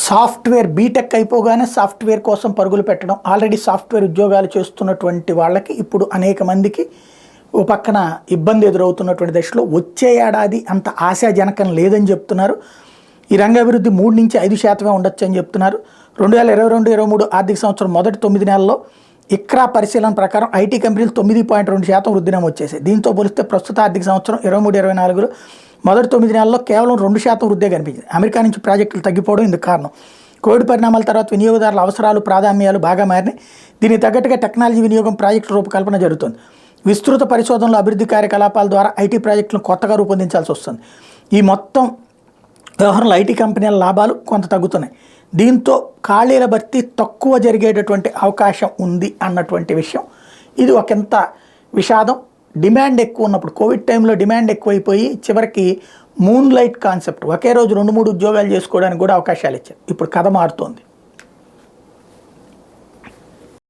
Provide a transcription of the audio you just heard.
Software BTech అయిపోగానే software కోసం పరుగులు పెట్టడం, ఆల్రెడీ సాఫ్ట్వేర్ ఉద్యోగాలు చేస్తున్నటువంటి వాళ్ళకి ఇప్పుడు అనేక మందికి ఓ పక్కన ఇబ్బంది ఎదురవుతున్నటువంటి దశలో వచ్చే ఏడాది అంత ఆశాజనకం లేదని చెప్తున్నారు. ఈ రంగ అభివృద్ధి 3-5% ఉండొచ్చు అని చెప్తున్నారు. 2022-23 ఆర్థిక సంవత్సరం మొదటి 9 నెలల్లో ఇక్రా పరిశీలన ప్రకారం ఐటీ కంపెనీలు 9.2% వృద్ధి నమోదు. దీంతో పోలిస్తే ప్రస్తుత ఆర్థిక సంవత్సరం 23-24లో మొదటి 9 నెలల్లో కేవలం 2% వృద్ధి కనిపించింది. అమెరికా నుంచి ప్రాజెక్టులు తగ్గిపోవడం ఇందుకు కారణం. కోవిడ్ పరిణామాల తర్వాత వినియోగదారుల అవసరాలు ప్రాధాన్యాలు బాగా మారినాయి. దీనికి తగ్గట్టుగా టెక్నాలజీ వినియోగం ప్రాజెక్టుల రూపకల్పన జరుగుతుంది. విస్తృత పరిశోధనలు అభివృద్ధి కార్యకలాపాల ద్వారా ఐటీ ప్రాజెక్టులను కొత్తగా రూపొందించాల్సి వస్తుంది. ఈ మొత్తం వ్యవహారంలో ఐటీ కంపెనీల లాభాలు కొంత తగ్గుతున్నాయి. దీంతో ఖాళీల భర్తీ తక్కువ జరిగేటటువంటి అవకాశం ఉంది అన్నటువంటి విషయం. ఇది ఒకంత విషాదం. డిమాండ్ ఎక్కువ ఉన్నప్పుడు కోవిడ్ టైంలో డిమాండ్ ఎక్కువైపోయి చివరికి మూన్ లైట్ కాన్సెప్ట్ ఒకే రోజు 2-3 ఉద్యోగాలు చేసుకోవడానికి కూడా అవకాశాలు ఇచ్చారు. ఇప్పుడు కథ మారుతోంది.